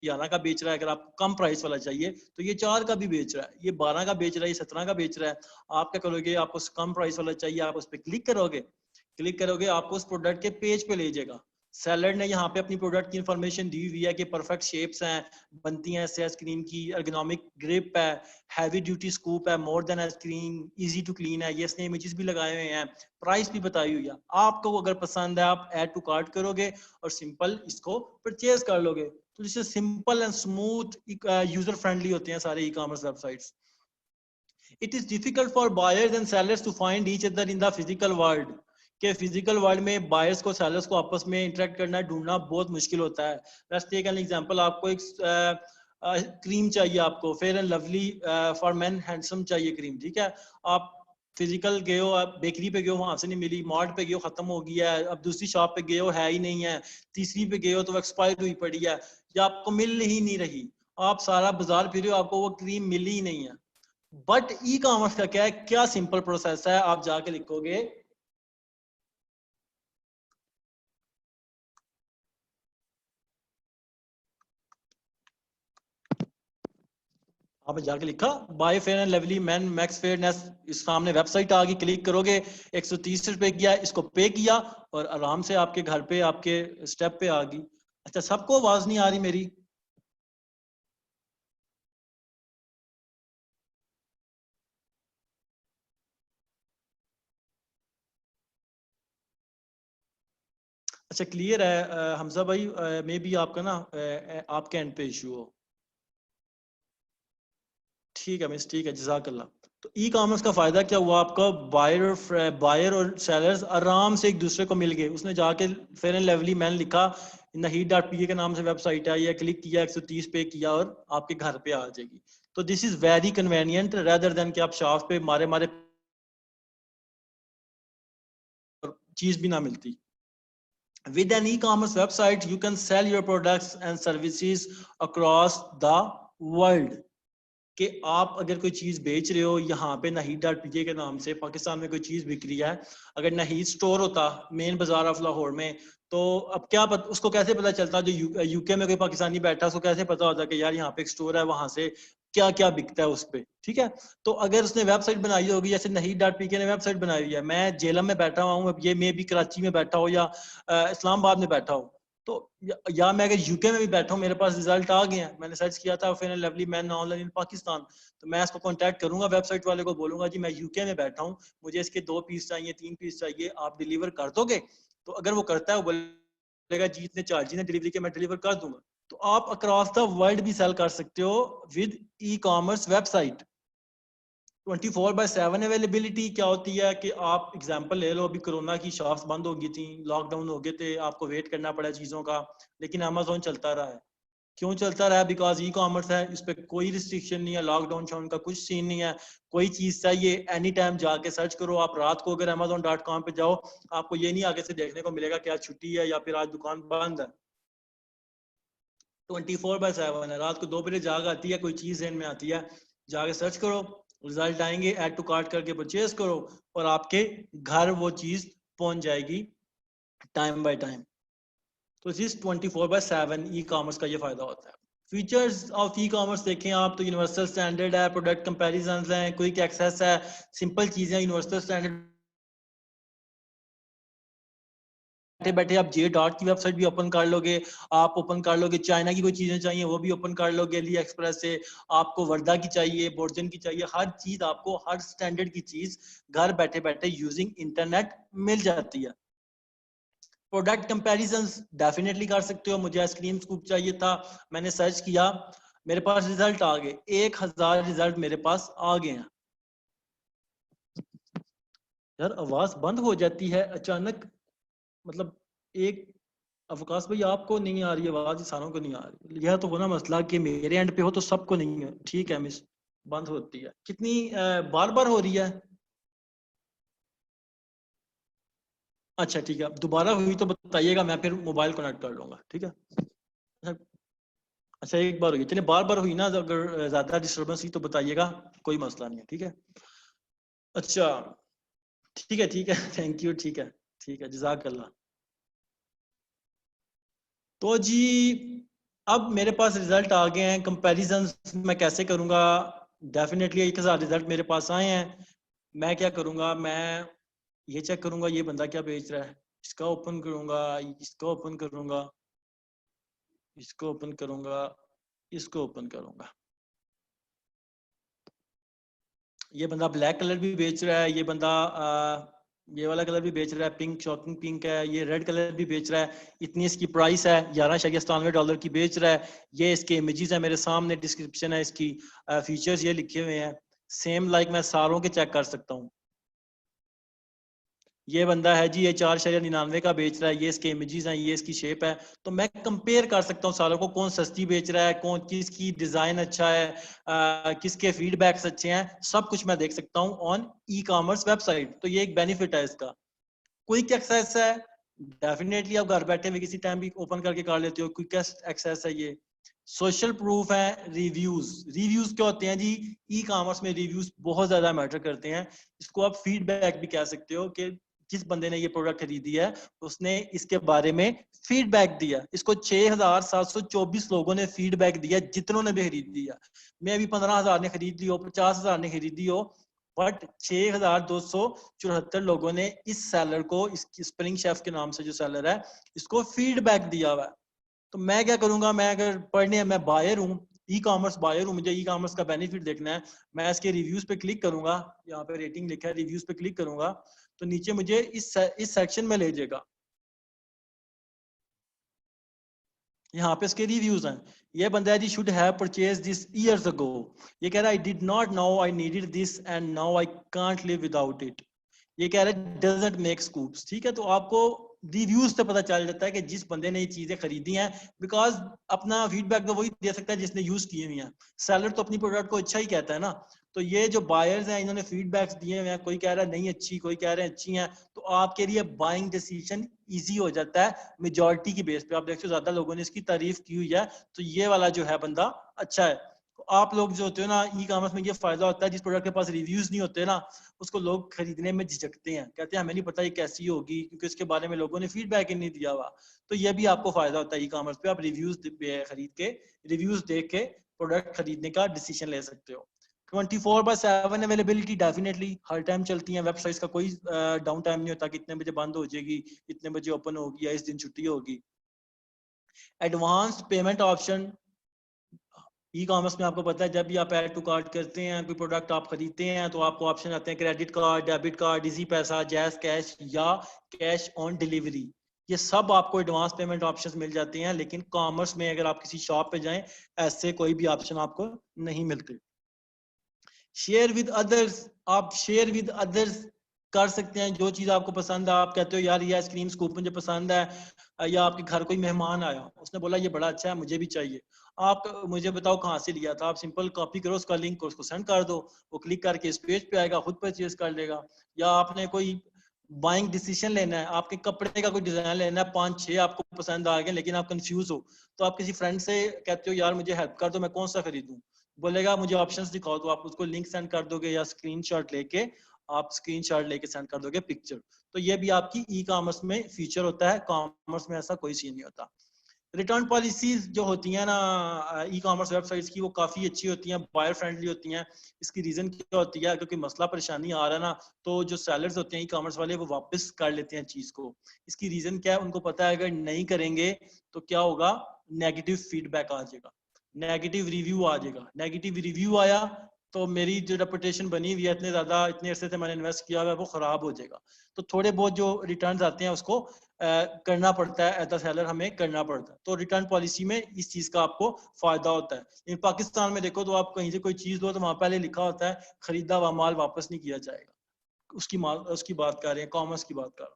11 का बेच रहा है, अगर आपको कम प्राइस वाला चाहिए तो ये 4 का भी बेच रहा है, ये 12 का बेच रहा है, ये 17 का बेच रहा है। आप क्या करोगे, आपको कम प्राइस वाला चाहिए, आप उस पर क्लिक करोगे आपको उस प्रोडक्ट के पेज पे ले जाएगा। सेलर ने यहाँ पे अपनी प्रोडक्ट की इंफॉर्मेशन दी हुई है कि परफेक्ट शेप्स हैं, बनती हैं ऐसे आइसक्रीम की, एर्गोनॉमिक ग्रिप है, हैवी ड्यूटी स्कूप है, more than ice cream, easy to clean है, ये इसने इमेजेस भी लगाए हुए हैं, प्राइस भी बताई हुई है। आपको अगर पसंद है आप ऐड टू कार्ट करोगे और सिंपल इसको परचेज कर लोगे। तो जिससे simple and smooth user friendly होते हैं सारे e commerce websites. It is difficult for buyers and sellers to find each other in the physical world, के फिजिकल वर्ल्ड में बायर्स को सेलर्स को आपस में इंटरेक्ट करना ढूंढना बहुत मुश्किल होता है। लेट्स टेक एन एग्जांपल, आपको एक क्रीम चाहिए, आपको fair and lovely for main handsome चाहिए क्रीम, ठीक है। आप फिजिकल गए हो, आप बेकरी पे गए हो, वहां से नहीं मिली, मार्ट पे गए हो, खत्म हो गया है, अब दूसरी शॉप पे गए हो, है ही नहीं है, तीसरी पे गए हो तो एक्सपायर हुई पड़ी है या आपको मिल ही नहीं रही, आप सारा बाजार फिरे हो, आपको वो क्रीम मिली ही नहीं है। बट ई कॉमर्स का क्या है, क्या सिंपल प्रोसेस है, आप जाके लिखोगे, आपने जाके लिखा bye fair and lovely man max fairness, इस सामने वेबसाइट आ गई, क्लिक करोगे, 130 रुपए किया, इसको पे किया और आराम से आपके घर पे आपके स्टेप पे आ गई। अच्छा, सबको आवाज नहीं आ रही मेरी? अच्छा, क्लियर है हमजा भाई, मे बी आपका ना आपके एंड पे इशू हो। ठीक है मिस, ठीक है, जज़ाकल्लाह। तो ई कॉमर्स का फायदा क्या हुआ आपका, बायर और सेलर्स आराम से एक दूसरे को मिल गए। उसने जाके फेयर एंड लवली मैन लिखा, nahid.pa के नाम से वेबसाइट है, या क्लिक किया, 130 पे किया और आपके घर पे आ जाएगी। तो this is very convenient rather than कि आप शॉप पे मारे मारे चीज भी ना मिलती। With an e-commerce website, you can sell your products and services across the world. कि आप अगर कोई चीज बेच रहे हो, यहाँ पे nahid.pa के नाम से पाकिस्तान में कोई चीज बिक रही है, अगर नाहीद स्टोर होता मेन बाजार ऑफ लाहौर में, तो अब क्या उसको कैसे पता चलता, जो यूके में कोई पाकिस्तानी बैठा उसको कैसे पता होता कि यार यहाँ पे एक स्टोर है, वहां से क्या क्या बिकता है उस पे, ठीक है। तो अगर उसने वेबसाइट बनाई होगी, जैसे nahid.pa ने वेबसाइट बनाई हुई है, मैं जेलम में बैठा हुआ हूँ, ये मे भी कराची में बैठा हो या इस्लामाबाद में बैठा हो, तो या मैं अगर यूके में भी बैठा हूँ, मेरे पास रिजल्ट आ गए हैं, मैंने सर्च किया था fair and lovely man online in Pakistan, तो मैं इसको कांटेक्ट करूंगा, वेबसाइट वाले को बोलूंगा जी मैं यूके में बैठा हूँ, मुझे इसके 2 पीस चाहिए, 3 पीस चाहिए, आप डिलीवर कर दोगे? तो अगर वो करता है, वो बोलेगा जी इतने चार्ज है डिलीवरी के, मैं डिलीवर कर दूंगा। तो आप अक्रॉस द वर्ल्ड भी सेल कर सकते हो with E commerce website. 24/7 availability क्या होती है कि आप एग्जांपल ले लो, अभी कोरोना की शॉप्स बंद हो गई थी, लॉकडाउन हो गए थे, आपको वेट करना पड़ा चीज़ों का, लेकिन अमेजोन चलता रहा है। क्यों चलता रहा है? बिकॉज ई कॉमर्स है, इस पर कोई रिस्ट्रिक्शन नहीं है, लॉकडाउन शाउन का कुछ सीन नहीं है, कोई चीज़ चाहिए एनी टाइम जाके सर्च करो। आप रात को अगर amazon.com पे जाओ, आपको ये नहीं आगे से देखने को मिलेगा कि आज छुट्टी है या फिर आज दुकान बंद है। 24/7 है, रात को 2 बजे जाग आती है, कोई चीज़ ज़हन में आती है, जाके सर्च करो, रिजल्ट आएंगे, ऐड टू कार्ट करके परचेज करो और आपके घर वो चीज़ पहुंच जाएगी टाइम बाय टाइम। तो इस 24/7 ई कॉमर्स का ये फायदा होता है। फीचर्स ऑफ ई कॉमर्स देखें आप तो यूनिवर्सल स्टैंडर्ड है, प्रोडक्ट कंपैरिजंस हैं, क्विक एक्सेस है, सिंपल चीजें, यूनिवर्सल स्टैंडर्ड। बैठे बैठे आप जे डॉट की वेबसाइट भी ओपन कर लोगे, आप ओपन कर लोगे, चाइना की कोई चीजें चाहिए वो भी ओपन कर लोगे अली एक्सप्रेस से, आपको वर्दा की चाहिए, बोर्जन की चाहिए, हर चीज आपको, हर स्टैंडर्ड की चीज घर बैठे बैठे यूजिंग इंटरनेट मिल जाती है। प्रोडक्ट कंपैरिजंस डेफिनेटली कर सकते हो। मुझे आइसक्रीम स्कूप चाहिए था, मैंने सर्च किया, मेरे पास रिजल्ट आ गए, 1000 रिजल्ट मेरे पास आ गए हैं। यार आवाज बंद हो जाती है अचानक, मतलब एक, अवकाश भाई आपको नहीं आ रही आवाज, इंसानों को नहीं आ रही, यह तो होना मसला कि मेरे एंड पे हो तो सबको नहीं है, ठीक है मिस, बंद होती है कितनी बार बार हो रही है? अच्छा ठीक है, दोबारा हुई तो बताइएगा, मैं फिर मोबाइल कनेक्ट कर लूंगा, ठीक है। अच्छा, अच्छा एक बार हुई, चलिए बार बार हुई ना, अगर ज्यादा डिस्टर्बेंस हुई तो बताइएगा, कोई मसला नहीं है, ठीक है। अच्छा ठीक है थैंक यू, ठीक है जज़ाकल्लाह। तो जी अब मेरे पास रिजल्ट आ गए हैं, कंपैरिजन मैं कैसे करूंगा? डेफिनेटली 1000 रिजल्ट मेरे पास आए हैं। मैं क्या करूंगा, मैं ये चेक करूंगा ये बंदा क्या बेच रहा है, इसका ओपन करूंगा, इसका ओपन करूंगा, इसको ओपन करूंगा, इसको ओपन करूंगा। ये बंदा ब्लैक कलर भी बेच रहा है, ये बंदा ये वाला कलर भी बेच रहा है, पिंक, शॉकिंग पिंक है, ये रेड कलर भी बेच रहा है। इतनी इसकी प्राइस है, $11.97 की बेच रहा है। ये इसके इमेजेस है मेरे सामने, डिस्क्रिप्शन है इसकी, फीचर्स ये लिखे हुए हैं। सेम लाइक मैं सारों के चेक कर सकता हूँ। ये बंदा है जी, ये 4.99 का बेच रहा है, ये इसके इमेजेस हैं, ये इसकी शेप है। तो मैं कंपेयर कर सकता हूँ सालों को, कौन सस्ती बेच रहा है, कौन किसकी डिजाइन अच्छा है, किसके फीडबैक्स अच्छे हैं, सब कुछ मैं देख सकता हूँ ऑन ई कॉमर्स वेबसाइट। तो ये एक बेनिफिट है इसका। क्विक एक्सेस है, डेफिनेटली आप घर बैठे हुए किसी टाइम भी ओपन करके कर लेते हो, क्विकेस्ट एक्सेस है ये। सोशल प्रूफ है, रिव्यूज। रिव्यूज क्या होते हैं जी? ई कॉमर्स में रिव्यूज बहुत ज्यादा मैटर करते हैं। इसको आप फीडबैक भी कह सकते हो कि जिस बंदे ने ये प्रोडक्ट खरीदी है उसने इसके बारे में फीडबैक दिया। इसको 6724 लोगों ने फीडबैक दिया, जितनों ने भी खरीद दिया। मैं भी 15,000 ने खरीद ली हो, 50,000 ने खरीदी हो, बट 6274 लोगों ने इस सेलर को, इस स्प्रिंग शेफ के नाम से जो सेलर है, इसको फीडबैक दिया हुआ है। तो मैं क्या करूंगा, मैं अगर पढ़ने, मैं बायर हूँ, ई कॉमर्स बायर हूँ, मुझे ई कॉमर्स का बेनिफिट देखना है, मैं इसके रिव्यूज पे क्लिक करूंगा। यहाँ पे रेटिंग लिखा है, रिव्यूज पे क्लिक करूंगा तो नीचे मुझे इस सेक्शन में ले जाएगा। यहाँ पे इसके रिव्यूज हैं। ये बंदा है जी, should have purchase this years ago. ये कह रहा है I did not know I needed this and now I can't live without it. ये कह रहा है डजंट मेक स्कूप्स। ठीक है, तो आपको रिव्यूज से पता चल जाता है कि जिस बंदे ने ये चीजें खरीदी हैं, बिकॉज अपना फीडबैक तो वही दे सकता है जिसने यूज किए हुए हैं। सेलर तो अपनी प्रोडक्ट को अच्छा ही कहता है ना। तो ये जो बायर्स हैं, इन्होंने फीडबैक्स दिए हुए हैं, कोई कह रहा है नहीं अच्छी, कोई कह रहे हैं अच्छी हैं, तो आपके लिए बाइंग डिसीजन इजी हो जाता है मेजॉरिटी की बेस पे। आप देखते हो ज्यादा लोगों ने इसकी तारीफ की हुई है, तो ये वाला जो है बंदा अच्छा है। तो आप लोग जो होते हो ना, ई कॉमर्स में ये फायदा होता है, जिस प्रोडक्ट के पास रिव्यूज नहीं होते ना, उसको लोग खरीदने में झिझकते हैं, कहते हैं हमें नहीं पता ये कैसी होगी, क्योंकि इसके बारे में लोगों ने फीडबैक ही नहीं दिया हुआ। तो ये भी आपको फायदा होता है ई कॉमर्स पे, आप रिव्यूज खरीद के, रिव्यूज देख के प्रोडक्ट खरीदने का डिसीजन ले सकते हो। 24/7 अवेलेबिलिटी, डेफिनेटली हर टाइम चलती है वेबसाइट्स का, कोई डाउन टाइम नहीं होता, कितने बजे बंद हो जाएगी, इतने बजे ओपन होगी, या इस दिन छुट्टी होगी। Advance payment option, e commerce में आपको पता है जब भी आप ऐड टू कार्ट करते हैं, कोई प्रोडक्ट आप खरीदते हैं, तो आपको ऑप्शन आते हैं credit card, debit card, easy पैसा, जैज कैश या कैश ऑन डिलीवरी। ये सब आपको एडवांस पेमेंट ऑप्शंस मिल जाते हैं, लेकिन कॉमर्स में अगर आप किसी शॉप पे जाएं, ऐसे कोई भी ऑप्शन आपको नहीं मिलते। शेयर विद अदर्स, आप शेयर विद अदर्स कर सकते हैं जो चीज आपको पसंद है। आप कहते हो यार ये आइसक्रीम स्कूप मुझे पसंद है, या आपके घर कोई मेहमान आया, उसने बोला ये बड़ा अच्छा है मुझे भी चाहिए, आप मुझे बताओ कहाँ से लिया था, आप सिंपल कॉपी करो उसका लिंक, उसको सेंड कर दो, वो क्लिक करके इस पेज पे आएगा, खुद परचेज कर लेगा। या आपने कोई बाइंग डिसीजन लेना है, आपके कपड़े का कोई डिजाइन लेना है, 5-6 आपको पसंद आ गए, लेकिन आप कंफ्यूज हो, तो आप किसी फ्रेंड से कहते हो यार मुझे हेल्प कर दो, मैं कौन सा खरीदूं, बोलेगा मुझे ऑप्शंस दिखाओ, तो आप उसको लिंक सेंड कर दोगे, या स्क्रीनशॉट लेके, आप स्क्रीनशॉट लेके सेंड कर दोगे पिक्चर। तो ये भी आपकी ई कॉमर्स में फीचर होता है, कॉमर्स में ऐसा कोई सीन नहीं होता। रिटर्न पॉलिसीज जो होती हैं ना ई कॉमर्स वेबसाइट्स की, वो काफी अच्छी होती हैं, बायर फ्रेंडली होती हैं। इसकी रीजन क्या होती है, अगर कोई मसला परेशानी आ रहा है ना, तो जो सेलर्स होते हैं ई कॉमर्स वाले, वो वापस कर लेते हैं चीज को। इसकी रीजन क्या है, उनको पता है अगर नहीं करेंगे तो क्या होगा, नेगेटिव फीडबैक आ जाएगा, नेगेटिव रिव्यू आ जाएगा। नेगेटिव रिव्यू आया तो मेरी जो रेपुटेशन बनी हुई है, इतने ज्यादा, इतने अरसे से मैंने इन्वेस्ट किया हुआ है, वो खराब हो जाएगा। तो थोड़े बहुत जो रिटर्न्स आते हैं उसको करना पड़ता है, एज अ सेलर हमें करना पड़ता है। तो रिटर्न पॉलिसी में इस चीज का आपको फायदा होता है। इन पाकिस्तान में देखो तो आप कहीं से कोई चीज लो तो वहां पहले लिखा होता है खरीदा हुआ माल वापस नहीं किया जाएगा। उसकी बात कर रहे हैं, कॉमर्स की बात कर रहे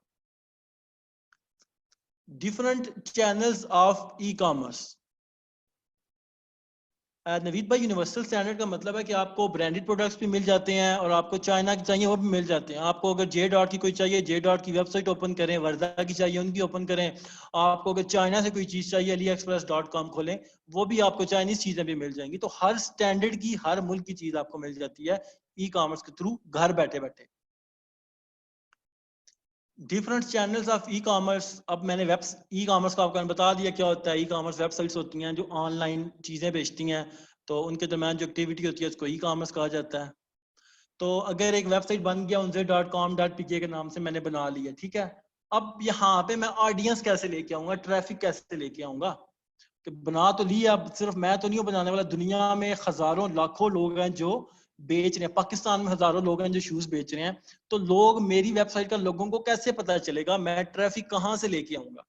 हैं। Different channels of e commerce. Naveed भाई, यूनिवर्सल स्टैंडर्ड का मतलब है कि आपको ब्रांडेड प्रोडक्ट्स भी मिल जाते हैं, और आपको चाइना की चाहिए वो भी मिल जाते हैं। आपको अगर जे डॉट की कोई चाहिए, जे डॉट की वेबसाइट ओपन करें, वर्दा की चाहिए उनकी ओपन करें। आपको अगर चाइना से कोई चीज चाहिए, AliExpress.com खोलें, वो भी आपको चाइनीज चीजें भी मिल जाएंगी। तो हर स्टैंडर्ड की, हर मुल्क की चीज आपको मिल जाती है ई कॉमर्स के थ्रू, घर बैठे बैठे। Different channels of e commerce. अब मैंने ई कॉमर्स को आपको बता दिया क्या होता है। ई कॉमर्स वेबसाइट्स होती हैं जो ऑनलाइन चीज़ें बेचती हैं, तो उनके दरमियान जो एक्टिविटी होती है उसको ई कॉमर्स कहा जाता है। तो अगर एक वेबसाइट बन गया unze.com.pk के नाम से मैंने बना लिया, ठीक है, अब यहाँ पे मैं ऑडियंस कैसे लेके आऊंगा, ट्रैफिक कैसे लेके आऊंगा? कि बना तो लिया, अब सिर्फ मैं तो नहीं हूँ बनाने वाला, दुनिया में हजारों लाखों लोग हैं जो बेच रहे हैं, पाकिस्तान में हजारों लोग हैं जो शूज बेच रहे हैं। तो लोग मेरी वेबसाइट का लोगों को कैसे पता चलेगा, मैं ट्रैफिक कहाँ से लेके आऊंगा?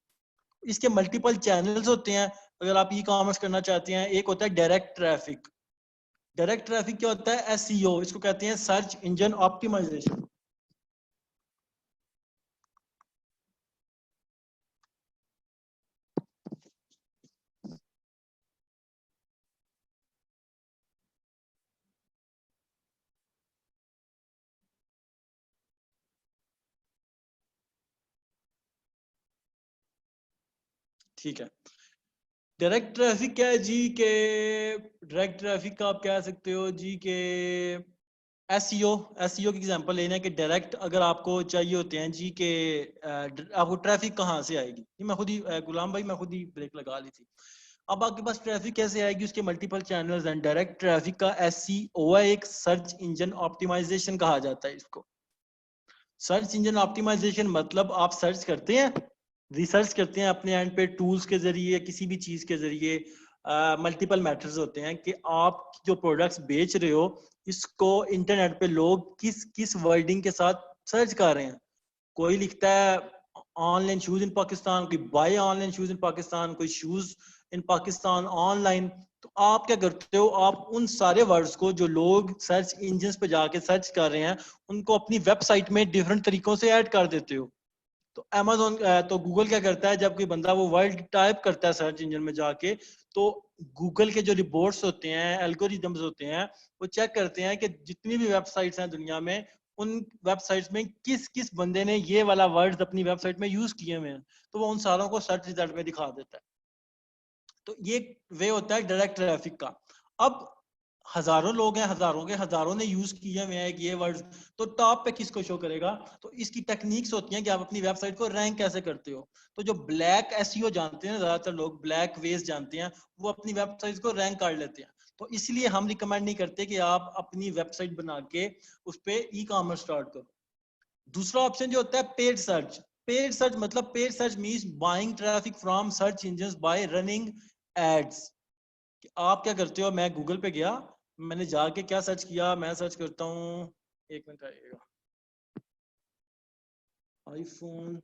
इसके मल्टीपल चैनल्स होते हैं अगर आप ई कॉमर्स करना चाहते हैं। एक होता है डायरेक्ट ट्रैफिक। डायरेक्ट ट्रैफिक क्या होता है? एसईओ, इसको कहते हैं सर्च इंजन ऑप्टिमाइजेशन। ठीक है, डायरेक्ट ट्रैफिक क्या है जी के? डायरेक्ट ट्रैफिक का आप कह सकते हो जी के एसईओ। एसईओ की एग्जांपल लेना है कि डायरेक्ट अगर आपको चाहिए होते हैं जी के आपको ट्रैफिक कहाँ से आएगी। ये मैं खुद ही गुलाम भाई मैं खुद ही ब्रेक लगा ली थी। अब आपके पास ट्रैफिक कैसे आएगी, उसके मल्टीपल चैनल्स हैं। डायरेक्ट ट्रैफिक का एसईओ है, एक सर्च इंजन ऑप्टिमाइजेशन कहा जाता है इसको। सर्च इंजन ऑप्टिमाइजेशन मतलब आप सर्च करते हैं, रिसर्च करते हैं अपने एंड पे टूल्स के जरिए, किसी भी चीज के जरिए। मल्टीपल मैटर्स होते हैं कि आप जो प्रोडक्ट्स बेच रहे हो इसको इंटरनेट पे लोग किस किस वर्डिंग के साथ सर्च कर रहे हैं। कोई लिखता है ऑनलाइन शूज इन पाकिस्तान, कोई buy online shoes in Pakistan, कोई शूज इन पाकिस्तान ऑनलाइन। तो आप क्या करते हो, आप उन सारे वर्ड्स को जो लोग सर्च इंजन पे जाके सर्च कर रहे हैं उनको अपनी वेबसाइट में डिफरेंट तरीकों से ऐड कर देते हो। तो अमेजोन तो गूगल क्या करता है, जब कोई बंदा वो वर्ड टाइप करता है सर्च इंजन में जाके, तो गूगल के जो रिपोर्ट्स होते हैं, एल्गोरिदम्स होते हैं, वो चेक करते हैं कि जितनी भी वेबसाइट्स हैं दुनिया में, उन वेबसाइट्स में किस किस बंदे ने ये वाला वर्ड्स अपनी वेबसाइट में यूज किए हुए हैं, तो वो उन सारों को सर्च रिजल्ट में दिखा देता है। तो ये वे होता है डायरेक्ट ट्रैफिक का। अब हजारों लोग हैं, हजारों के हजारों ने यूज किए हुए हैं ये वर्ड्स, तो टॉप पे किसको शो करेगा? तो इसकी टेक्निक्स होती हैं कि आप अपनी वेबसाइट को रैंक कैसे करते हो। तो जो ब्लैक एसईओ जानते हैं, ज्यादातर लोग ब्लैक वेज जानते हैं, वो अपनी वेबसाइट को रैंक कर लेते हैं। तो इसलिए हम रिकमेंड नहीं करते कि आप अपनी वेबसाइट बना के उस पर ई कॉमर्स स्टार्ट करो। दूसरा ऑप्शन जो होता है पेड सर्च। पेड सर्च मतलब paid search means buying traffic from search engines by running ads. आप क्या करते हो, मैं गूगल पे गया, मैंने जाके क्या सर्च किया, मैं सर्च करता हूँ, एक मिनट आइएगा, आईफोन।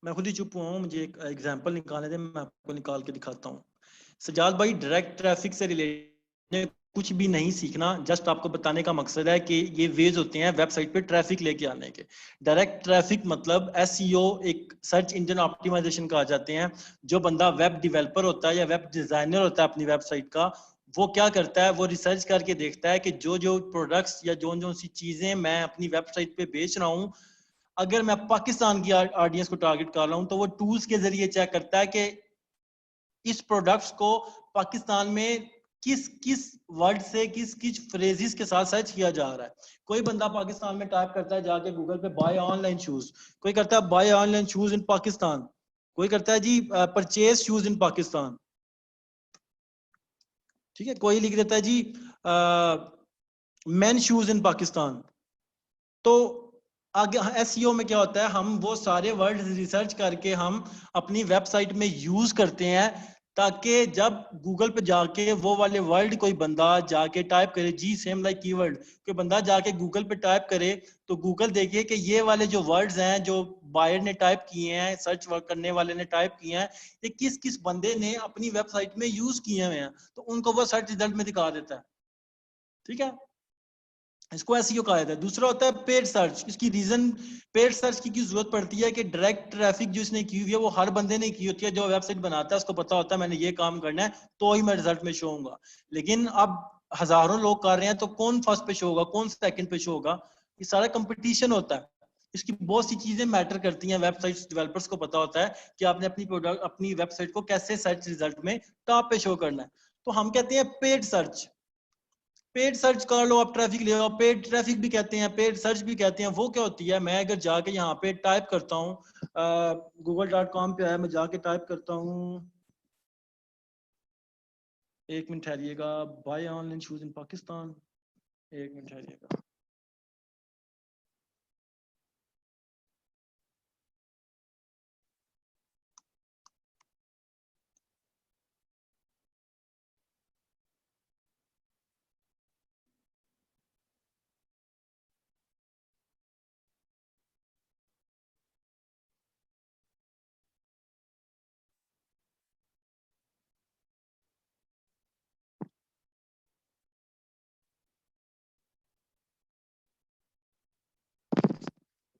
मैं खुद ही चुप हुआ हूँ, मुझे एक एग्जांपल निकालने दे, मैं आपको निकाल के दिखाता हूँ। सजाद भाई, डायरेक्ट ट्रैफिक से रिलेटेड कुछ भी नहीं सीखना, जस्ट आपको बताने का मकसद है कि ये वेज होते हैं वेबसाइट पे ट्रैफिक लेके आने के। डायरेक्ट ट्रैफिक मतलब एसईओ, एक सर्च इंजन ऑप्टिमाइजेशन कहा जाते हैं। जो बंदा वेब डेवलपर होता है या वेब डिजाइनर होता है अपनी वेबसाइट का, वो क्या करता है, वो रिसर्च करके देखता है कि जो जो प्रोडक्ट्स या जो जो सी चीजें मैं अपनी वेबसाइट पे बेच रहा हूँ, अगर मैं पाकिस्तान की ऑडियंस को टारगेट कर रहा हूँ, तो वो टूल्स के जरिए चेक करता है कि इस प्रोडक्ट्स को पाकिस्तान में किस किस वर्ड से, किस किस फ्रेजेस के साथ सर्च किया जा रहा है। कोई बंदा पाकिस्तान में टाइप करता है जाके गूगल पे बाय ऑनलाइन शूज, कोई करता है buy online shoes in Pakistan, कोई करता है जी परचेज शूज इन पाकिस्तान, ठीक है, कोई लिख देता है जी मेन शूज इन पाकिस्तान। तो आगे एसईओ में क्या होता है, हम वो सारे वर्ड रिसर्च करके हम अपनी वेबसाइट में यूज करते हैं, ताकि जब गूगल पे जाके वो वाले वर्ड कोई बंदा जाके टाइप करे, जी सेम लाइक कीवर्ड, कोई बंदा जाके गूगल पे टाइप करे, तो गूगल देखिए कि ये वाले जो वर्ड्स हैं जो बायर ने टाइप किए हैं, सर्च वर्क करने वाले ने टाइप किए हैं, ये किस किस बंदे ने अपनी वेबसाइट में यूज किए हुए हैं, तो उनको वो सर्च रिजल्ट में दिखा देता है। ठीक है, इसको एसईओ कहा जाता है। दूसरा होता है पेड सर्च। इसकी रीजन पेड सर्च की जरूरत पड़ती है कि डायरेक्ट ट्रैफिक जो इसने की हुई है वो हर बंदे ने की होती है। जो वेबसाइट बनाता है उसको पता होता है मैंने ये काम करना है तो ही मैं रिजल्ट में शो होऊंगा। लेकिन अब हजारों लोग कर रहे हैं, तो कौन फर्स्ट पे शो होगा, कौन सेकंड पे शो होगा? ये सारा कंपटीशन होता है। इसकी बहुत सी चीजें मैटर करती हैं। वेबसाइट डेवलपर्स को पता होता है कि आपने अपनी प्रोडक्ट अपनी वेबसाइट को कैसे सर्च रिजल्ट में टॉप पे शो करना है। तो हम कहते हैं पेड सर्च, पेड सर्च कर लो, आप ट्रैफिक ले आओ, पेड ट्रैफिक भी कहते हैं, पेड सर्च भी कहते हैं। वो क्या होती है, मैं अगर जाके यहाँ पे टाइप करता हूँ, google.com पे है, मैं जाके टाइप करता हूँ, एक मिनट ठहरिएगा, buy online shoes in Pakistan, एक मिनट ठहरिएगा।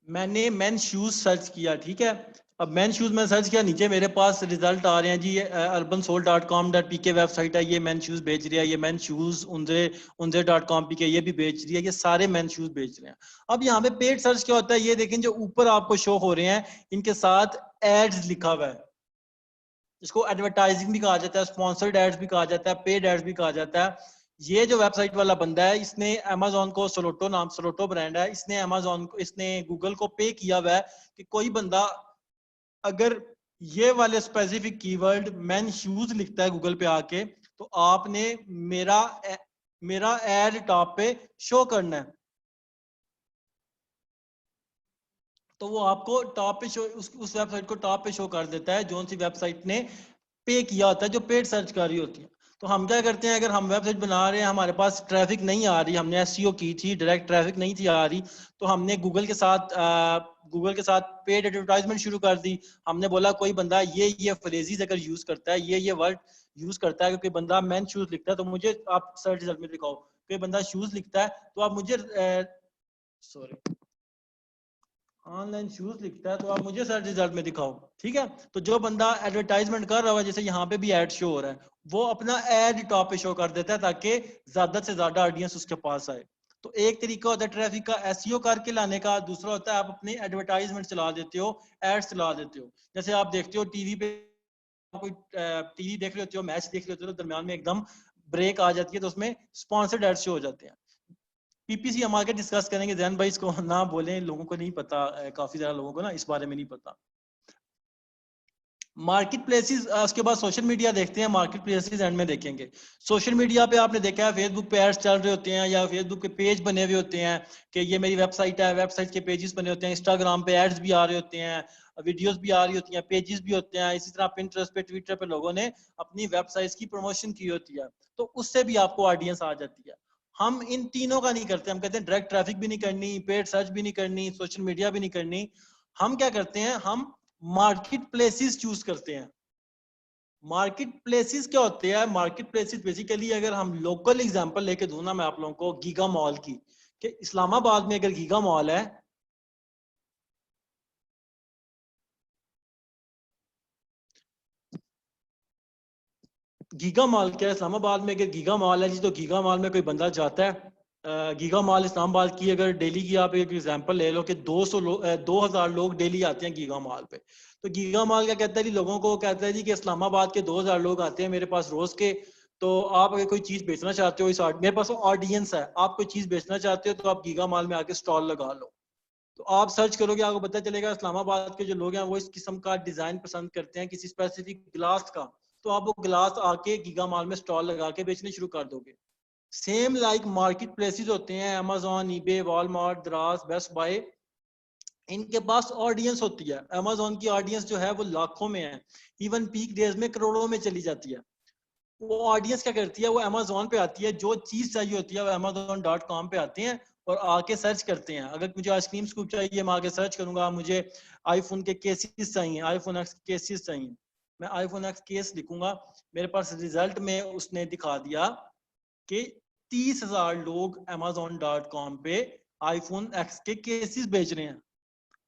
मैंने मेन शूज सर्च किया, ठीक है। अब मेन शूज में सर्च किया, नीचे मेरे पास रिजल्ट आ रहे हैं जी, urbansoul.com.pk वेबसाइट है, ये मेन शूज बेच रही है, ये मेन शूज unze.com.pk ये भी बेच रही है, ये सारे मेन शूज बेच रहे हैं। अब यहाँ पे पेड सर्च क्या होता है, ये देखें जो ऊपर आपको शो हो रहे हैं, इनके साथ एड्स लिखा हुआ है, इसको एडवर्टाइजिंग भी कहा जाता है, स्पॉन्सर्ड एड्स भी कहा जाता है, पेड एड्स भी कहा जाता है। ये जो वेबसाइट वाला बंदा है, इसने अमेजोन को, सोलोटो ब्रांड है, इसने अमेजोन को, इसने गूगल को पे किया हुआ है कि कोई बंदा अगर ये वाले स्पेसिफिक कीवर्ड मैन शूज लिखता है गूगल पे आके, तो आपने मेरा मेरा एड टॉप पे शो करना है। तो वो आपको टॉप पे शो, उस वेबसाइट को टॉप पे शो कर देता है, जो सी वेबसाइट ने पे किया होता है, जो पेड सर्च कर रही होती है। तो हम क्या करते हैं, अगर हम वेबसाइट बना रहे हैं, हमारे पास ट्रैफिक नहीं आ रही, हमने एसईओ की थी, डायरेक्ट ट्रैफिक नहीं थी आ रही, तो हमने गूगल के साथ पेड एडवर्टाइजमेंट शुरू कर दी। हमने बोला कोई बंदा ये फ्रेजेस अगर यूज करता है, ये वर्ड यूज करता है, कोई बंदा मैन शूज लिखता है, तो मुझे आप सर्च रिजल्ट में दिखाओ। कोई बंदा शूज लिखता है तो आप मुझे सॉरी ऑनलाइन शूज लिखता है तो आप मुझे सर्च रिजल्ट में दिखाओ, ठीक है। तो जो बंदा एडवर्टाइजमेंट कर रहा है, जैसे यहाँ पे भी एड शो हो रहा है, वो अपना एड टॉप पे शो कर देता है ताकि ज्यादा से ज्यादा ऑडियंस उसके पास आए। तो एक तरीका होता है ट्रैफिक का एसईओ करके लाने का, दूसरा होता है आप अपने एडवर्टाइजमेंट चला देते हो, एड्स चला देते हो। जैसे आप देखते हो टीवी पे, कोई टीवी देख रहे होते हो, मैच देख रहे होते हो, तो दरम्यान में एकदम ब्रेक आ जाती है, तो उसमें स्पॉन्सर्ड एड्स शो हो जाते हैं। पीपीसी हम आगे डिस्कस करेंगे, जैन भाई इसको ना बोलें, लोगों को नहीं पता, काफी ज्यादा लोगों को ना इस बारे में नहीं पता। मार्केट प्लेसेस, उसके बाद सोशल मीडिया देखते हैं, मार्केट प्लेसेस एंड में देखेंगे। सोशल मीडिया पे आपने देखा है फेसबुक पे एड्स चल रहे होते हैं, या फेसबुक के पेज बने हुए होते हैं कि ये मेरी वेबसाइट है, वेबसाइट के पेजेस बने होते हैं। इंस्टाग्राम पे एड्स भी आ रहे होते हैं, वीडियोस भी आ रही होती हैं, पेजेस भी होते हैं। इसी तरह पिंटरेस्ट पे, ट्विटर पे लोगों ने अपनी वेबसाइट्स की प्रमोशन की होती है, तो उससे भी आपको ऑडियंस आ जाती है। हम इन तीनों का नहीं करते, हम कहते हैं डायरेक्ट ट्रैफिक भी नहीं करनी, पेड सर्च भी नहीं करनी, सोशल मीडिया भी नहीं करनी। हम क्या करते हैं, हम मार्केट प्लेसेस चूज करते हैं। मार्केट प्लेसेस क्या होते हैं, मार्केट प्लेसेस बेसिकली, अगर हम लोकल एग्जांपल लेके दूं ना मैं आप लोगों को, गीगा मॉल की, कि इस्लामाबाद में अगर गीगा मॉल है, गीगा मॉल क्या है इस्लामाबाद में, अगर गीगा मॉल है जी, तो गीगा मॉल में कोई बंदा जाता है, गीगा मॉल इस्लामाबाद की अगर डेली की आप एक एग्जांपल ले लो कि 2000 लोग डेली आते हैं गीगा मॉल पे, तो गीगा मॉल क्या कहता है जी, लोगों को कहता है जी कि इस्लामाबाद के 2000 लोग आते हैं मेरे पास रोज के, तो आप अगर कोई चीज बेचना चाहते हो, इस मेरे पास ऑडियंस है, आप कोई चीज बेचना चाहते हो, तो आप गीगा मॉल में आके स्टॉल लगा लो। तो आप सर्च करोगे, आपको पता चलेगा इस्लामाबाद के जो लोग हैं वो इस किस्म का डिजाइन पसंद करते हैं, किसी स्पेसिफिक ग्लास का, तो आप वो ग्लास आके गीगा मॉल में स्टॉल लगा के बेचने शुरू कर दोगे। सेम लाइक मार्केट प्लेसेस होते हैं, Amazon, eBay, Walmart, Daraz, Best Buy, इनके पास ऑडियंस होती है। अमेजोन की ऑडियंस जो है वो लाखों में है, इवन पीक डेज में करोड़ों में चली जाती है। वो ऑडियंस क्या करती है, वो अमेजोन पे आती है, जो चीज चाहिए होती है वो amazon.com पे आते हैं और आके सर्च करते हैं। अगर मुझे आइसक्रीम स्कूप चाहिए, मैं आके सर्च करूंगा, मुझे आईफोन के केसेस चाहिए, आईफोन एक्स केसेस चाहिए, मैं आईफोन एक्स केस लिखूंगा, मेरे पास रिजल्ट में उसने दिखा दिया कि 30,000 लोग amazon.com पे आईफोन एक्स के केसेस बेच रहे हैं।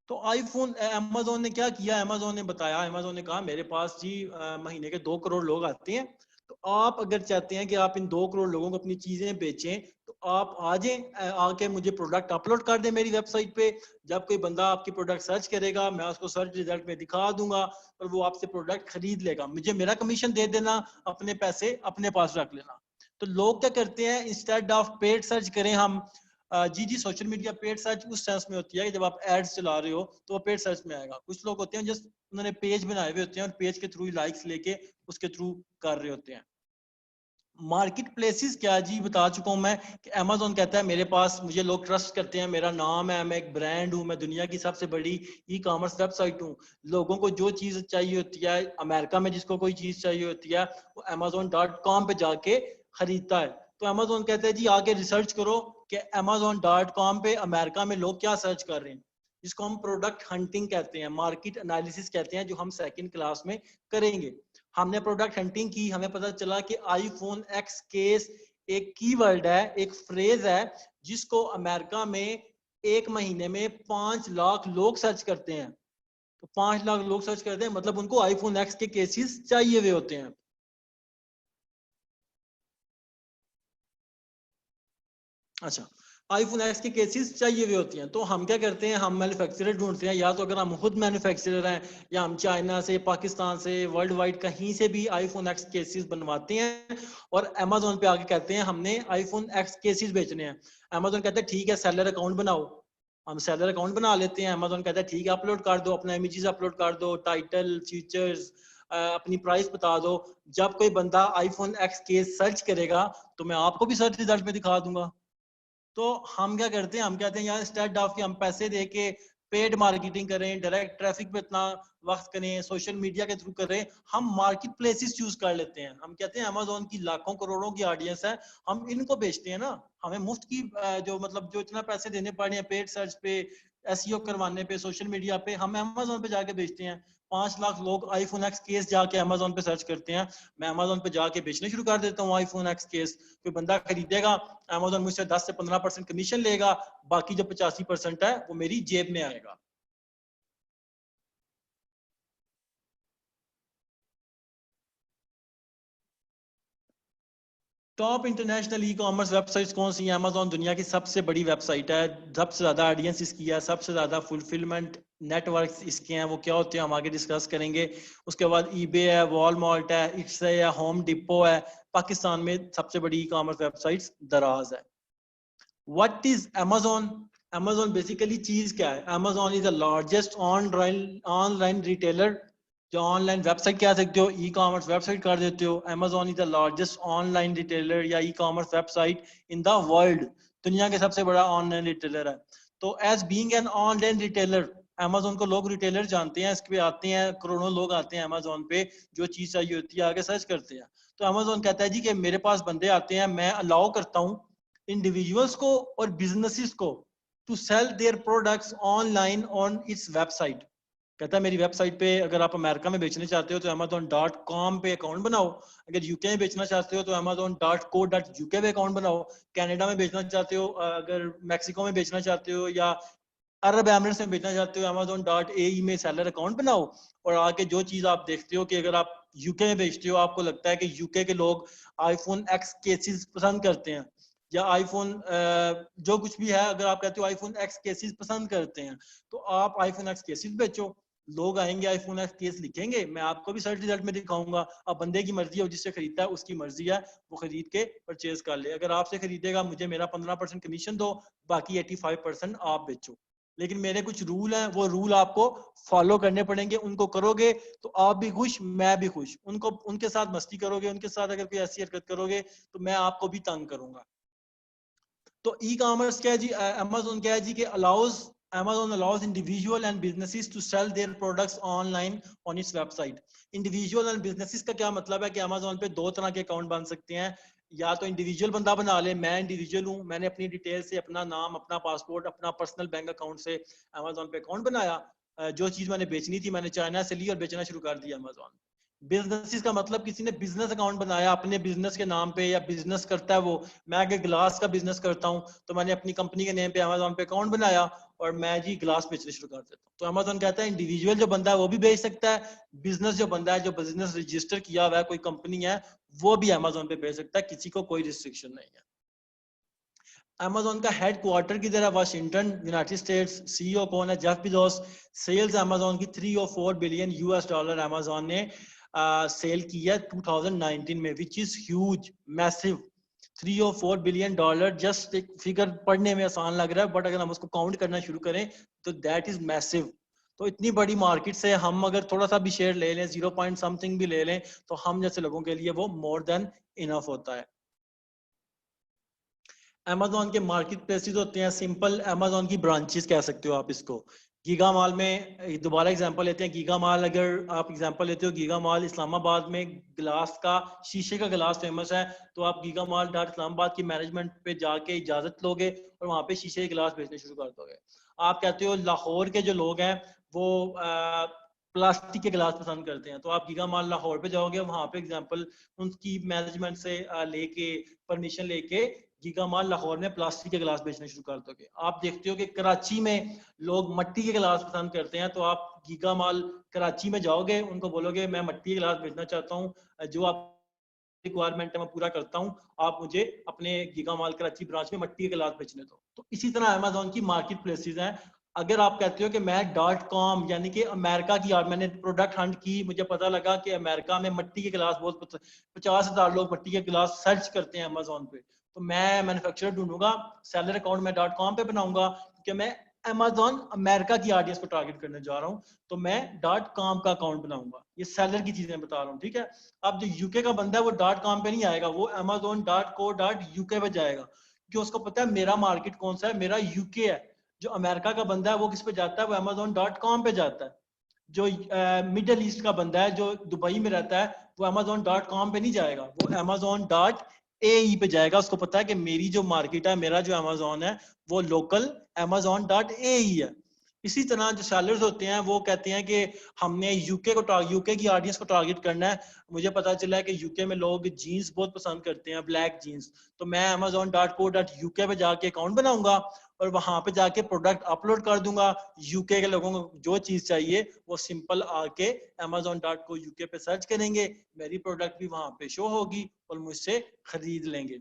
तो आईफोन, अमेजोन ने क्या किया, अमेजोन ने बताया, अमेजोन ने कहा मेरे पास जी महीने के 2 करोड़ लोग आते हैं, तो आप अगर चाहते हैं कि आप इन 2 करोड़ लोगों को अपनी चीजें बेचें, तो आप आ जाएं, आके मुझे प्रोडक्ट अपलोड कर दें मेरी वेबसाइट पे। जब कोई बंदा आपकी प्रोडक्ट सर्च करेगा, मैं उसको सर्च रिजल्ट में दिखा दूंगा और वो आपसे प्रोडक्ट खरीद लेगा। मुझे मेरा कमीशन दे देना, अपने पैसे अपने पास रख लेना। तो लोग क्या करते हैं, इंस्टेड ऑफ पेड सर्च करें हम, जी सोशल मीडिया पेड सर्च उस सेंस में होती है कि जब आप एड्स चला रहे हो तो वो पेड सर्च में आएगा। कुछ लोग होते हैं जस्ट उन्होंने पेज बनाए हुए होते हैं और पेज के थ्रू लाइक्स लेके उसके थ्रू कर रहे होते हैं। मार्केट प्लेसेस क्या जी, बता चुका हूं मैं कि अमेजोन कहता है मेरे पास मुझे लोग ट्रस्ट करते हैं, मेरा नाम है, मैं एक ब्रांड हूं, मैं दुनिया की सबसे बड़ी ई कॉमर्स वेबसाइट हूं। लोगों को जो चीज चाहिए होती है, अमेरिका में जिसको कोई चीज चाहिए होती है वो amazon.com पे जाके खरीदता है। तो अमेजोन कहता है जी आके रिसर्च करो कि amazon.com पे अमेरिका में लोग क्या सर्च कर रहे हैं, जिसको हम प्रोडक्ट हंटिंग कहते हैं, मार्केट एनालिसिस कहते हैं, जो हम सेकंड क्लास में करेंगे। हमने प्रोडक्ट हंटिंग की, हमें पता चला कि आईफोन एक्स केस एक कीवर्ड है, एक फ्रेज है जिसको अमेरिका में एक महीने में 5 लाख लोग सर्च करते हैं। तो 5 लाख लोग सर्च करते हैं मतलब उनको आईफोन एक्स के केसेस चाहिए हुए होते हैं। अच्छा, आईफोन एक्स के केसेस चाहिए हुए होती हैं, तो हम क्या करते हैं, हम मैन्युफैक्चरर ढूंढते हैं, या तो अगर हम खुद मैन्युफैक्चरर हैं या हम चाइना से, पाकिस्तान से, वर्ल्ड वाइड कहीं से भी आईफोन एक्स केसेस बनवाते हैं और अमेजोन पे आके कहते हैं हमने आईफोन एक्स केसेस बेचने हैं। अमेजोन कहता है ठीक है सेलर अकाउंट बनाओ, हम सेलर अकाउंट बना लेते हैं। अमेजोन कहता है ठीक है अपलोड कर दो, अपना इमेजेस अपलोड कर दो, टाइटल, फीचर्स, अपनी प्राइस बता दो। जब कोई बंदा आईफोन एक्स केस सर्च करेगा तो मैं आपको भी सर्च रिजल्ट में दिखा दूंगा। तो हम क्या करते हैं, हम कहते हैं यार इंस्टेड ऑफ कि हम पैसे दे के पेड मार्केटिंग करें, डायरेक्ट ट्रैफिक पे इतना वक्त करें, सोशल मीडिया के थ्रू करें, हम मार्केट प्लेसेस चूज कर लेते हैं। हम कहते हैं अमेजोन की लाखों करोड़ों की ऑडियंस है, हम इनको बेचते हैं ना, हमें मुफ्त की जो मतलब जो इतना पैसे देने पड़े हैं पेड सर्च पे, एसईओ करवाने पे, सोशल मीडिया पे, हम अमेजोन पे जाके बेचते हैं। 5 लाख लोग आईफोन एक्स केस जाके अमेजोन पे सर्च करते हैं, मैं अमेजोन पे जाके बेचने शुरू कर देता हूँ आईफोन एक्स केस। कोई बंदा खरीदेगा, अमेजोन मुझसे 10 से 15% कमीशन लेगा, बाकी जो 85% है वो मेरी जेब में आएगा। टॉप इंटरनेशनल ई कॉमर्स वेबसाइट्स कौन सी हैं? अमेजोन दुनिया की सबसे बड़ी वेबसाइट है, सबसे ज्यादा ऑडियंस इसकी है, सबसे ज्यादा फुलफिलमेंट नेटवर्क इसके हैं। वो क्या होते हैं हम आगे डिस्कस करेंगे। उसके बाद ईबे है, वॉलमार्ट है, इट्स है, या होम डिपो है। पाकिस्तान में सबसे बड़ी ई कॉमर्स वेबसाइट्स दराज है। What is Amazon? Amazon basically चीज क्या है? Amazon is the largest online retailer. जो ऑनलाइन वेबसाइट कह सकते हो, ई कॉमर्स वेबसाइट कर देते हो। Amazon is the largest online retailer या e commerce website in the world. दुनिया के सबसे बड़ा ऑनलाइन रिटेलर है। तो as being an online retailer, Amazon को लोग रिटेलर जानते हैं, इस पे आते हैं, करोड़ों लोग आते हैं अमेजोन पे, जो चीज चाहिए होती है आगे सर्च करते हैं। तो अमेजोन कहता है जी कि मेरे पास बंदे आते हैं, मैं अलाउ करता हूँ इंडिविजुअल्स को और बिजनेसेस को to sell their products online on its website. कहता है मेरी वेबसाइट पे अगर आप अमेरिका में बेचने चाहते हो तो amazon.com पे अकाउंट बनाओ, अगर यूके में बेचना चाहते हो तो amazon.co.uk पे अकाउंट बनाओ, कनाडा में बेचना चाहते हो, अगर मैक्सिको में बेचना चाहते हो या अरब एमिरेट्स में बेचना चाहते हो, amazon.ae में सेलर अकाउंट बनाओ। और आके जो चीज आप देखते हो कि अगर आप यूके में बेचते हो, आपको लगता है कि यूके के लोग आईफोन एक्स केसेस पसंद करते हैं या आईफोन जो कुछ भी है, अगर आप कहते हो आईफोन एक्स केसेस पसंद करते हैं, तो आप आईफोन एक्स केसेस बेचो। लोग आएंगे, आईफोन एक्स केस लिखेंगे, मैं आपको भी सर्च रिजल्ट में दिखाऊंगा। अब बंदे की मर्जी है, जिससे खरीदता है उसकी मर्जी है, वो खरीद के परचेज कर ले। अगर आपसे खरीदेगा मुझे मेरा 15% कमीशन दो, बाकी 85% आप बेचो। लेकिन मेरे कुछ रूल हैं, वो रूल आपको फॉलो करने पड़ेंगे। उनको करोगे तो आप भी खुश, मैं भी खुश। उनको उनके साथ मस्ती करोगे, उनके साथ अगर कोई ऐसी हरकत करोगे तो मैं आपको भी तंग करूंगा। तो ई कॉमर्स क्या है जी, अमेजोन क्या है जी कि allows Amazon allows individual and businesses to sell their products online on its website. Individual and businesses का क्या मतलब है कि Amazon पे दो तरह के अकाउंट बन सकते हैं। या तो इंडिविजुअल बंदा बना ले, मैं इंडिविजुअल हूँ, मैंने अपनी डिटेल से अपना नाम, अपना पासपोर्ट, अपना पर्सनल बैंक अकाउंट से Amazon पे अकाउंट बनाया, जो चीज मैंने बेचनी थी मैंने चाइना से ली और बेचना शुरू कर दिया Amazon। बिजनेस का मतलब किसी ने बिजनेस अकाउंट बनाया अपने बिजनेस के नाम पे, या बिजनेस करता है वो, मैं अगर ग्लास का बिजनेस करता हूँ तो मैंने अपनी कंपनी के नेम पे अमेजोन पे अकाउंट बनाया और मैं जी ग्लास बेचने शुरू कर देता हूँ। तो अमेजोन कहता है इंडिविजुअल जो बंदा है वो भी बेच सकता है, बिजनेस जो बंदा है, जो बिजनेस रजिस्टर किया हुआ है, कोई कंपनी है, वो भी अमेजोन पे बेच सकता है, किसी को कोई रिस्ट्रिक्शन नहीं है। अमेजोन का हेड क्वार्टर किधर है? Washington, United states. सीईओ कौन है? Jeff Bezos. सेल्स अमेजोन की 3 और 4 बिलियन यूएस डॉलर अमेजोन ने सेल की है 2019 में, विच इज ह्यूज, मैसिव। 3 और 4 बिलियन डॉलर, जस्ट एक फिगर पढ़ने में आसान लग रहा है, बट अगर हम उसको काउंट करना शुरू करें तो दैट इज मैसिव। तो इतनी बड़ी मार्केट से हम अगर थोड़ा सा भी शेयर ले लें, 0 पॉइंट समथिंग भी ले लें, तो हम जैसे लोगों के लिए वो मोर देन इनफ होता है। अमेजोन के मार्केट प्लेसेस होते हैं, सिंपल अमेजोन की ब्रांचेस कह सकते हो आप इसको। गीगा मॉल में दोबारा एग्जांपल लेते हैं, गीगा मॉल अगर आप एग्जांपल लेते हो, गीगा मॉल इस्लामाबाद में ग्लास का, शीशे का ग्लास फेमस है, तो आप गीगा मॉल डॉट इस्लामाबाद की मैनेजमेंट पे जाके इजाजत लोगे और वहां पे शीशे के गिलास बेचने शुरू कर दोगे। आप कहते हो लाहौर के जो लोग हैं वो प्लास्टिक के गिलास पसंद करते हैं, तो आप गीगा मॉल लाहौर पे जाओगे, वहां पे एग्जांपल उनकी मैनेजमेंट से लेके परमिशन लेके गीगा मॉल लाहौर में प्लास्टिक के गिलास बेचने शुरू कर दोगे। आप देखते हो कि कराची में लोग मट्टी के गिलास पसंद करते हैं, तो आप गीगा मॉल कराची में जाओगे, उनको बोलोगे मैं मट्टी के गिलास बेचना चाहता हूँ, जो आप रिक्वायरमेंट है मैं पूरा करता हूँ, आप मुझे अपने गीगा मॉल कराची ब्रांच में मट्टी के गिलास बेचने दो। तो इसी तरह अमेजोन की मार्केट प्लेसेस हैं। अगर आप कहते हो कि मैं .com यानी कि अमेरिका की, मैंने प्रोडक्ट हंट की, मुझे पता लगा कि अमेरिका में मट्टी के गिलास बहुत 50,000 लोग मट्टी के गिलास सर्च करते हैं अमेजोन पे, तो मैं मैन्युफैक्चरर ढूंढूंगा, सेलर अकाउंट मैं .com पे बनाऊंगा, क्योंकि मैं अमेजोन अमेरिका की ऑडियंस को टारगेट करने जा रहा हूँ, तो मैं .com का अकाउंट बनाऊंगा। ये सेलर की चीजें बता रहा हूँ, ठीक है। अब जो यूके का बंदा है वो .com पे नहीं आएगा, वो amazon.co.uk पे जाएगा, क्योंकि उसको पता है मेरा मार्केट कौन सा है, मेरा यूके है। जो अमेरिका का बंदा है वो किस पे जाता है? वो amazon.com पे जाता है। जो मिडल ईस्ट का बंदा है जो दुबई में रहता है, वो amazon.com पे नहीं जाएगा, वो amazon.ae पे जाएगा। उसको पता है कि मेरी जो मार्केट है, मेरा जो अमेजोन है, वो लोकल amazon.ae है। इसी तरह जो सेलर्स होते हैं वो कहते हैं कि हमने यूके की ऑडियंस को टारगेट करना है। मुझे पता चला है कि यूके में लोग जीन्स बहुत पसंद करते हैं, ब्लैक जीन्स, तो मैं amazon.co.uk पे जाके अकाउंट बनाऊंगा और वहां पे जाके प्रोडक्ट अपलोड कर दूंगा। यूके के लोगों को जो चीज चाहिए वो सिंपल आके amazon.co.uk पे सर्च करेंगे, मेरी प्रोडक्ट भी वहां पे शो होगी और मुझसे खरीद लेंगे।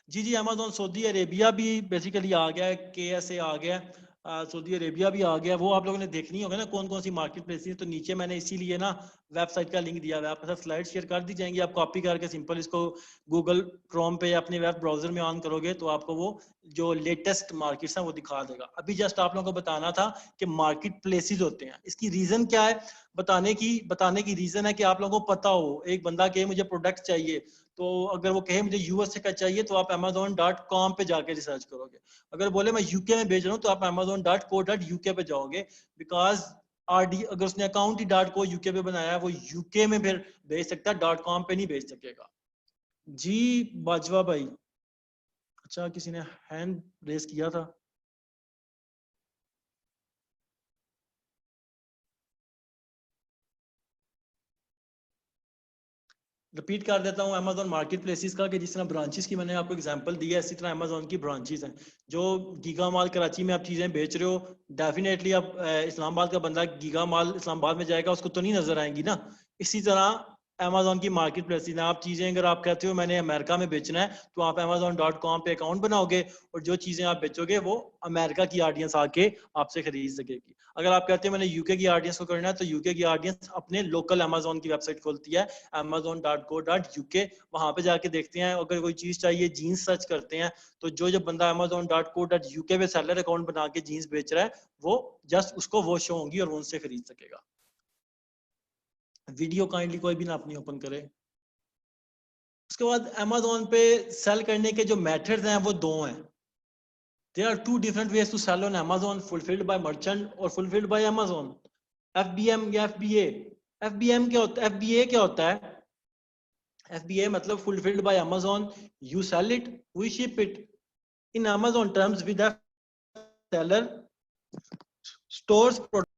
जी जी, अमेजोन सऊदी अरेबिया भी बेसिकली आ गया है, KSA आ गया है, सऊदी अरेबिया भी आ गया। वो आप लोगों ने देखनी होगा ना कौन कौन सी मार्केट प्लेसेस, तो नीचे मैंने इसीलिए ना वेबसाइट का लिंक दिया हुआ है, आपके साथ स्लाइड शेयर कर दी जाएंगी, आप कॉपी करके सिंपल इसको गूगल क्रोम पे या अपने वेब ब्राउजर में ऑन करोगे तो आपको वो जो लेटेस्ट मार्केट्स हैं वो दिखा देगा। अभी जस्ट आप लोगों को बताना था कि मार्केट प्लेसेस होते हैं, इसकी रीजन क्या है बताने की रीजन है कि आप लोगों को पता हो, एक बंदा कहे मुझे प्रोडक्ट चाहिए, तो अगर वो कहे मुझे यूएसए का चाहिए तो आप amazon.com पे जाके रिसर्च करोगे। अगर बोले मैं यूके में भेज रहा हूँ तो आप amazon.co.uk पे जाओगे, बिकॉज अगर उसने अकाउंट ही .co.uk पे बनाया है, वो यूके में फिर भेज सकता है, .com पे नहीं भेज सकेगा। जी बाजवा भाई, अच्छा किसी ने हैंड रेस किया था। रिपीट कर देता हूँ अमेजोन मार्केट प्लेसेस का, कि जिस तरह ब्रांचेस की मैंने आपको एग्जांपल दी है, इसी तरह अमेजोन की ब्रांचेस हैं। जो गीगा मॉल कराची में आप चीज़ें बेच रहे हो, डेफिनेटली अब इस्लामाबाद का बंदा गीगा मॉल इस्लामाबाद में जाएगा, उसको तो नहीं नजर आएंगी ना। इसी तरह अमेजोन की मार्केट प्लेसेस हैं, आप चीज़ें अगर आप कहते हो मैंने अमेरिका में बेचना है, तो आप amazon.com पे अकाउंट बनाओगे और जो चीज़ें आप बेचोगे वो अमेरिका की ऑडियंस आके आपसे खरीद सकेगी। अगर आप कहते हैं मैंने यूके की ऑडियंस को करना है, तो यूके की ऑडियंस अपने लोकल अमेजोन की वेबसाइट खोलती है amazon.co.uk, वहां पे जाके देखते हैं, अगर कोई चीज चाहिए, जीन्स सर्च करते हैं, तो जो बंदा amazon.co.uk पे सेलर अकाउंट बना के जीन्स बेच रहा है, वो जस्ट उसको वो शो होंगी और वो उनसे खरीद सकेगा। वीडियो काइंडली कोई भी ना अपनी ओपन करे। उसके बाद अमेजोन पे सेल करने के जो मेथड्स हैं वो दो हैं। There are two different ways to sell on Amazon, fulfilled by merchant और fulfilled by Amazon. FBM या FBA। FBM क्या होता है? FBA क्या होता है? FBA मतलब fulfilled by Amazon, you sell it, we ship it. In Amazon terms, with the seller stores product